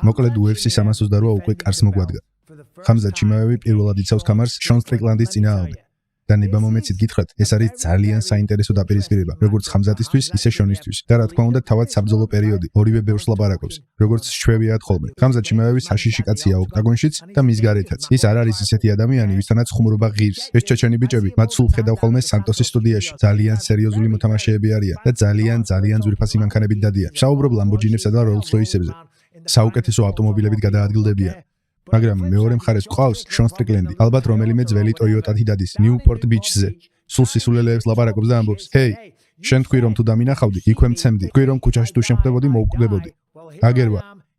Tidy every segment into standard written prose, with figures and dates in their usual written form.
მოკლედ UFC 328 უკვე კარს მოგვადგა. ხამზა ჩიმავები პირველად იცავს კამარს შონ სტრიკლანდის წინააღმდეგ. და ნებამომეცით გითხრათ, ეს არის ძალიან საინტერესო დაპირისპირება, როგორც ხამზატისთვის, ისე შონისთვის. და რა თქმა უნდა, თავად საბრძოლო პერიოდი, ორივე ბევრს ლაპარაკობს, როგორც შვევიათ ხოლმე. ხამზა ჩიმავები საშიში კაცია ოქტაგონშიც და მის გარეთაც. ის არ არის ისეთი ადამიანი, ვისთანაც ხუმრობა ღირს. ეს ჩეჩენი ბიჭები, მათ სულ ხედავ ხოლმე სანტოსის სტუდიაში. ძალიან სერიოზული მოთამაშეები არიან და ძალიან ძვირფასი მანქანებით დადიან. საუბრობ ლამბორჯინებსა და როლს-როისებზე. საუკეთესო ავტომობილებით გადაადგილდებიან. მაგრამ მეორე მხარეს ყავს შონ სტრიკლენდი, ალბათ რომელიმე ძველი ტოიოტათი დადის ნიუპორტ ბიჩზე. სულ სისულელეებს ლაპარაკობს და ამბობს: "ჰეი, შენ თქვი რომ თუ დამინახავდი, იქვე მცემდი. თქვი რომ ქუჩაში თუ შემხვდებოდი, მოუკვდებოდი.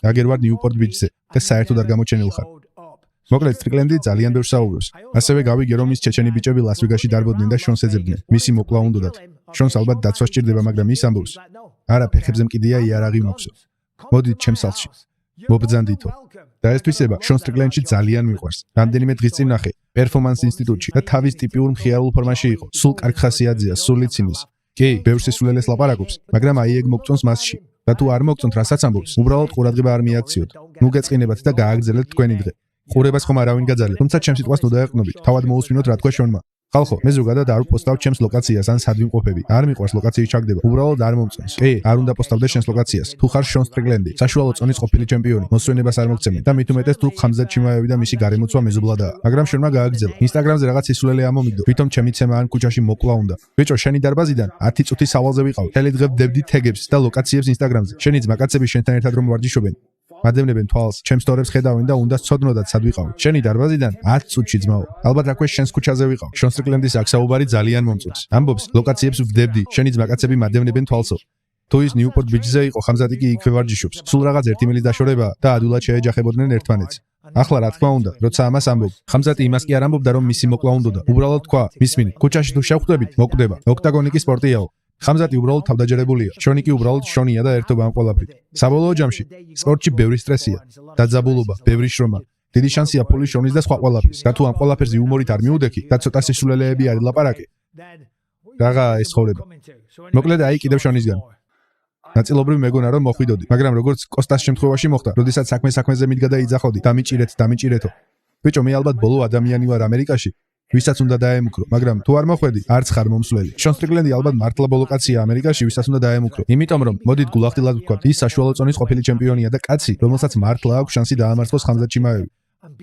აგერ ვარ ნიუპორტ ბიჩზე და საერთოდ არ გამოჩენილ ხარ." მოკლედ სტრიკლენდი ძალიან ბევრს საუბრობს. ასევე გავიგე რომ ის ჩეჩენი ბიჭები ლას-ვეგასში დარბოდნენ და შონს ეძებდნენ. მისი მოკლა უნდათ. შონს ალბათ დაცვა სჭირდება, მაგრამ ის ამბობს: "არა, ფეხებზე მკიდია იარაღი მოქვსო. მოდით ჩემს სახლში. მობრძანდითო." და ეს თვისება შონ სტრიკლენდში ძალიან მიყვარს. რამდენიმე დღის წინ ნახე პერფორმანს ინსტიტუტში და თავის ტიპიურ მხიარულ ფორმაში იყო. სულ კარგ ხასიათზეა, სულიც იმის. კი, ბევრ სისულელეს ლაპარაკობს, მაგრამ აი ეგ მოგწონს მასში. და თუ არ მოგწონთ, რასაც ამბობს, უბრალოდ ყურადღება არ მიაქციოთ. ნუ გეწყინებათ და გააგრძელებთ თქვენი დღე. ყურებას ხომ არავინ გაძალეთ, თუმცა ჩემს სიტყვას ნუ დაეყნობით. თავად მოусმინოთ რა თქვა შონმა. ხალხო, მე ზოგადად არ ვპოსტავ ჩემს ლოკაციას ან სად ვიმყოფები. არ მიყვარს ლოკაციის ჩაგდება. უბრალოდ არ მომწონს. კი, არ უნდა პოსტავდე შენს ლოკაციას. თუ ხარ შონ სტრიკლენდი, საშუალო წონის ყოფილი ჩემპიონი, მოსვენებას არ მოგცემენ და მით უმეტეს თუ ხამზა ჩიმავები და მისი გარემოცვა მეზობლადაა. მაგრამ შენმა გააგრძელა. ინსტაგრამზე რაღაც სისულელე ამომიგდო. ვითომ ჩემი ცემა ან ქუჩაში მოკლა უნდა. ბიჭო, შენი დარბაზიდან 10 წუთის სავალზე ვიყავ. მთელი დღე ვდებდი თეგებს და ლოკაციებს ინსტაგრამზე. შენი ძმა კაცები შენთან ერთად რომ ვარჯიშობენ. მადევნებენ თვალს, ჩემს სტორებს ხედავენ და უნდა ცოდნოდათ სად ვიყავი. შენი დარბაზიდან 10 წუთში ძმაო. ალბათ აქვე შენს ქუჩაზე ვიყავ. შონ სტრიკლენდის აქ საუბარი ძალიან მომწონს. ამბობს, ლოკაციებს ვდებდი, შენი ძმა კაცები მადევნებენ თვალსო. თუ ის ნიუპორტ ბიჩზე იყო, ხამზატი კი იქვე ვარჯიშობს. სულ რაღაც ერთი მილის დაშორება და ადვილად შეეჯახებოდნენ ერთმანეთს. ახლა რა თქმა უნდა, როცა ამას ამბობ, ხამზატი იმას კი არ ამბობდა, რომ მისი მოკლა უნდოდა. უბრალოდ თქვა, მისმინი, ქუჩაში თუ შევხვდებით, მოკვდება. ოქტაგონი კი სპორტიაო. ხამზატი უბრალოდ თავდაჯერებულია. შონი კი უბრალოდ შონია და ერთობა ამ ყველაფრით. საბოლოო ჯამში სპორტში ბევრი სტრესია, დაძაბულობა, ბევრი შრომა. დიდი შანსია ფული შონის და სხვა ყველაფრის. და თუ ამ ყველაფერზე იუმორით არ მიუდექი და ცოტა სისულელეები არ ლაპარაკი. რაღაცა ეს ცხოვრება. მოკლედ აი კიდევ შონისგან. ნაწილობრივ მეგონა რომ მოხვიდოდი, მაგრამ როგორც კოსტას შემთხვევაში მოხდა, როდესაც საქმეზე მიდგა და იძახოდი, დამიჭირეთო. ბიჭო, მე ალბათ ბოლო ადამიანი ვარ ამერიკაში. ვისაც უნდა დაემუქრო, მაგრამ თუ არ მოხვედი, არც ხარ მომსვლელი. შონ სტრიკლენდი ალბათ მართლა ბოლო კაცია ამერიკაში, ვისაც უნდა დაემუქრო. იმიტომ რომ მოდით გულახდილად ვთქვათ, ის საშუალო წონის ყოფილი ჩემპიონია და კაცი, რომელსაც მართლა აქვს შანსი დაამარცხოს ხამზა ჩიმავები.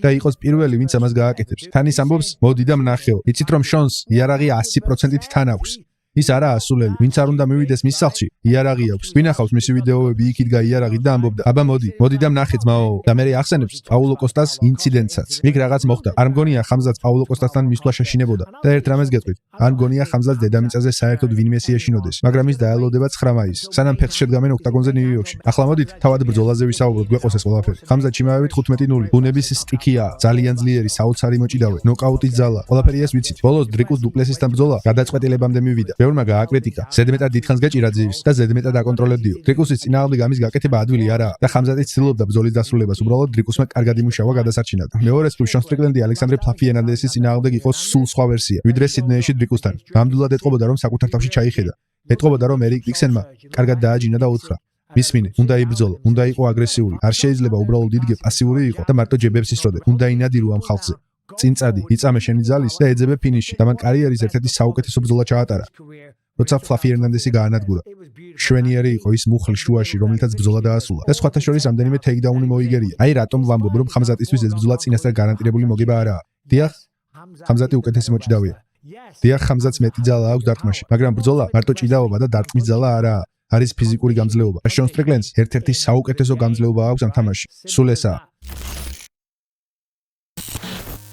და იყოს პირველი, ვინც ამას გააკეთებს. თან ის ამბობს, მოდი და ვნახეო. იცით რომ შონს იარაღი 100%-ით თან აქვს. ის არაა ასულელი, ვინც არ უნდა მივიდეს მის სახლში, იარაღი აქვს. ვინახავს მისი ვიდეოები, იქით გაიარაღით და ამბობდა: "აბა მოდი და ვნახე ძმაო." და მე ახსენებს პაულო კოსტას ინციდენტსაც. იქ რაღაც მოხდა. არ მგონია ხამზაც პაულო კოსტასთან მისვლა შეშინებოდა. და ერთ რამეს გეტყვით. არ მგონია ხამზაც დედამიწაზე საერთოდ ვინმეს ეშინოდეს, მაგრამ ის დაელოდება 9 მაისს, სანამ ფეხს შედგამენ ოქტაგონზე ნიუ-იორკში. ახლა მოდით თავად ბრძოლაზე ვისაუბროთ, გვეყოს ეს ყველაფერი. ხამზა ჩიმავები 15-0, ბუნების სტიქია, ძალიან ძლიერი, საოცარი მოჭიდავე, ნოკაუტის ძალა. ყველაფერი ეს ვიცით. ბოლოს დრიკუს დუპლესისთან ბრძოლა გადაწყვეტილებამდე მივიდა. ბევრმა გააკრიტიკა. ზედმეტად დიდხანს გეჭირა ძივის და ზედმეტად აკონტროლებდიო. დრიკუსის წინააღმდეგ ამის გაკეთება ადვილი არაა და ხამზატი ცდილობდა ბრძოლის დასრულებას. უბრალოდ დრიკუსმა კარგად იმუშავა გადასარჩინად. მეორე სულ შონ სტრიკლენდი ალექსანდრე ფლაფიენანდესის წინააღმდეგ იყო სულ სხვა ვერსია, ვიდრე სიდნეიში დრიკუსთან. ნამდვილად ეტყობოდა რომ საკუთარ თავში ჩაიხედა. ეტყობოდა რომ ერიკ დიქსენმა კარგად დააჯინა და უთხრა: "მისმინე, უნდა იბრძოლო, უნდა იყო აგრესიული. არ შეიძლება უბრალოდ იდგე პასიური იყო და მარტო ჯებებს ისროდე. უნდა ინადირო ამ ხალხზე. წინ წადი, იწამე შენი ძალის და ეძებე ფინიში." და მან კარიერის ერთ-ერთი საუკეთესო ბრძოლა ჩაატარა. როცა ფლაფიენანდესი გაანადგურა. შვენიერი იყო ის მუხლი შუაში, რომელთაც ბრძოლა დაასრულა. და სხვათა შორის რამდენიმე ტეიქდაუნი მოიგერია. აი რატომ ვამბობ, რომ ხამზატისთვის ეს ბრძოლა წინასწარ გარანტირებული მოგება არაა. დიახ, ხამზატი უკეთესი მოჭიდავეა. დიახ, ხამზატს მეტი ძალა აქვს დარტყმაში, მაგრამ ბრძოლა მარტო ჭიდაობა და დარტყმის ძალა არაა. არის ფიზიკური გამძლეობა. შონ სტრიკლენდს ერთ-ერთი საუკეთესო გამძლეობა აქვს ამ თამაშში. სულ ესაა.